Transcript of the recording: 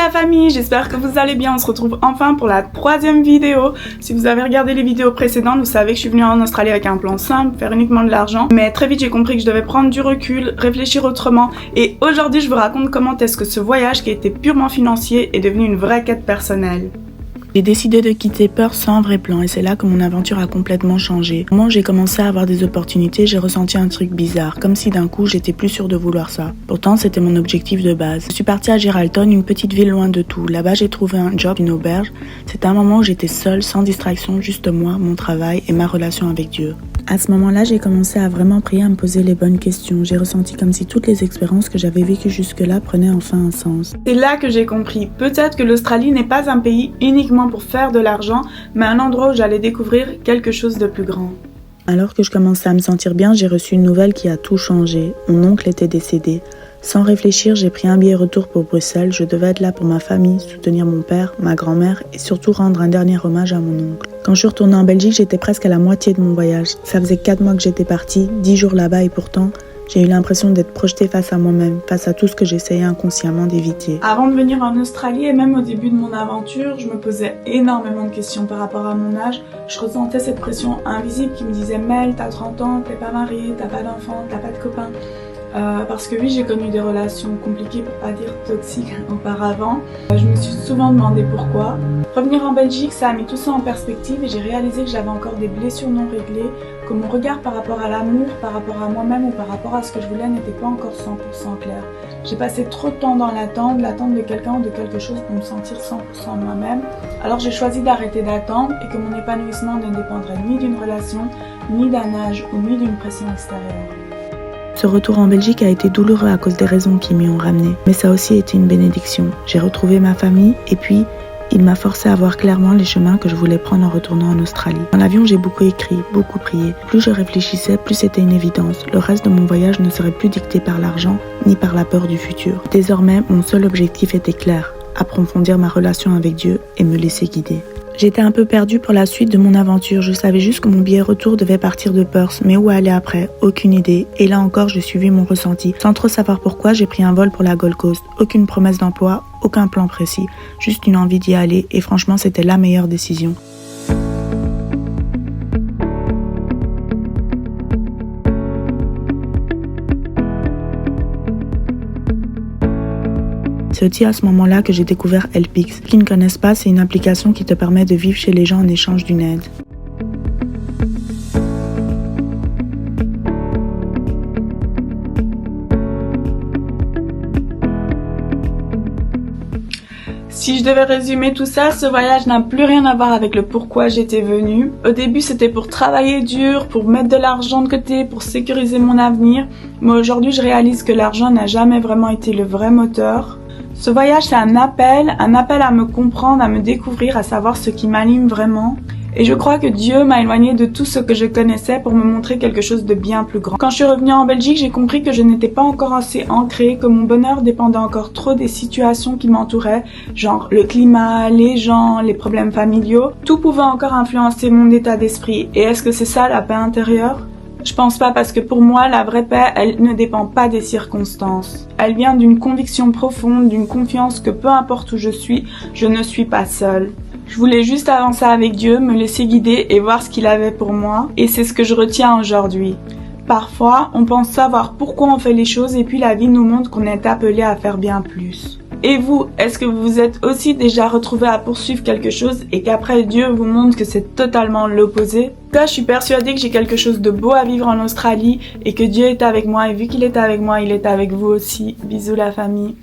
la famille, j'espère que vous allez bien. On se retrouve enfin pour la 3e vidéo. Si vous avez regardé les vidéos précédentes, vous savez que je suis venue en Australie avec un plan simple, faire uniquement de l'argent. Mais très vite j'ai compris que je devais prendre du recul, réfléchir autrement. Et aujourd'hui je vous raconte comment est-ce que ce voyage qui était purement financier est devenu une vraie quête personnelle. J'ai décidé de quitter Perth sans vrai plan et c'est là que mon aventure a complètement changé. Au moment où j'ai commencé à avoir des opportunités, j'ai ressenti un truc bizarre, comme si d'un coup j'étais plus sûre de vouloir ça. Pourtant c'était mon objectif de base. Je suis partie à Geraldton, une petite ville loin de tout. Là-bas j'ai trouvé un job, une auberge. C'était un moment où j'étais seule, sans distraction, juste moi, mon travail et ma relation avec Dieu. À ce moment-là, j'ai commencé à vraiment prier, à me poser les bonnes questions. J'ai ressenti comme si toutes les expériences que j'avais vécues jusque-là prenaient enfin un sens. C'est là que j'ai compris. Peut-être que l'Australie n'est pas un pays uniquement pour faire de l'argent, mais un endroit où j'allais découvrir quelque chose de plus grand. Alors que je commençais à me sentir bien, j'ai reçu une nouvelle qui a tout changé. Mon oncle était décédé. Sans réfléchir, j'ai pris un billet retour pour Bruxelles. Je devais être là pour ma famille, soutenir mon père, ma grand-mère et surtout rendre un dernier hommage à mon oncle. Quand je suis retournée en Belgique, j'étais presque à la moitié de mon voyage. Ça faisait 4 mois que j'étais partie, 10 jours là-bas et pourtant, j'ai eu l'impression d'être projetée face à moi-même, face à tout ce que j'essayais inconsciemment d'éviter. Avant de venir en Australie et même au début de mon aventure, je me posais énormément de questions par rapport à mon âge. Je ressentais cette pression invisible qui me disait « Mel, t'as 30 ans, t'es pas mariée, t'as pas d'enfant, t'as pas de copain ». Parce que oui, j'ai connu des relations compliquées, pour pas dire toxiques, auparavant. Je me suis souvent demandé pourquoi. Revenir en Belgique, ça a mis tout ça en perspective et j'ai réalisé que j'avais encore des blessures non réglées, que mon regard par rapport à l'amour, par rapport à moi-même ou par rapport à ce que je voulais n'était pas encore 100% clair. J'ai passé trop de temps dans l'attente de quelqu'un ou de quelque chose pour me sentir 100% moi-même. Alors j'ai choisi d'arrêter d'attendre et que mon épanouissement ne dépendrait ni d'une relation, ni d'un âge ou ni d'une pression extérieure. Ce retour en Belgique a été douloureux à cause des raisons qui m'y ont ramené, mais ça a aussi été une bénédiction. J'ai retrouvé ma famille et puis il m'a forcé à voir clairement les chemins que je voulais prendre en retournant en Australie. Dans l'avion, j'ai beaucoup écrit, beaucoup prié. Plus je réfléchissais, plus c'était une évidence. Le reste de mon voyage ne serait plus dicté par l'argent ni par la peur du futur. Désormais, mon seul objectif était clair, approfondir ma relation avec Dieu et me laisser guider. J'étais un peu perdue pour la suite de mon aventure. Je savais juste que mon billet retour devait partir de Perth, mais où aller après? Aucune idée. Et là encore, j'ai suivi mon ressenti. Sans trop savoir pourquoi, j'ai pris un vol pour la Gold Coast. Aucune promesse d'emploi, aucun plan précis. Juste une envie d'y aller et franchement, c'était la meilleure décision. C'est aussi à ce moment-là que j'ai découvert Helpix. Ceux qui ne connaissent pas, c'est une application qui te permet de vivre chez les gens en échange d'une aide. Si je devais résumer tout ça, ce voyage n'a plus rien à voir avec le pourquoi j'étais venue. Au début, c'était pour travailler dur, pour mettre de l'argent de côté, pour sécuriser mon avenir. Mais aujourd'hui, je réalise que l'argent n'a jamais vraiment été le vrai moteur. Ce voyage, c'est un appel à me comprendre, à me découvrir, à savoir ce qui m'anime vraiment. Et je crois que Dieu m'a éloignée de tout ce que je connaissais pour me montrer quelque chose de bien plus grand. Quand je suis revenue en Belgique, j'ai compris que je n'étais pas encore assez ancrée, que mon bonheur dépendait encore trop des situations qui m'entouraient, genre le climat, les gens, les problèmes familiaux. Tout pouvait encore influencer mon état d'esprit. Et est-ce que c'est ça la paix intérieure ? Je pense pas parce que pour moi, la vraie paix, elle ne dépend pas des circonstances. Elle vient d'une conviction profonde, d'une confiance que peu importe où je ne suis pas seule. Je voulais juste avancer avec Dieu, me laisser guider et voir ce qu'il avait pour moi. Et c'est ce que je retiens aujourd'hui. Parfois, on pense savoir pourquoi on fait les choses et puis la vie nous montre qu'on est appelé à faire bien plus. Et vous, est-ce que vous vous êtes aussi déjà retrouvé à poursuivre quelque chose et qu'après Dieu vous montre que c'est totalement l'opposé? Là, je suis persuadée que j'ai quelque chose de beau à vivre en Australie et que Dieu est avec moi et vu qu'il est avec moi, il est avec vous aussi. Bisous la famille.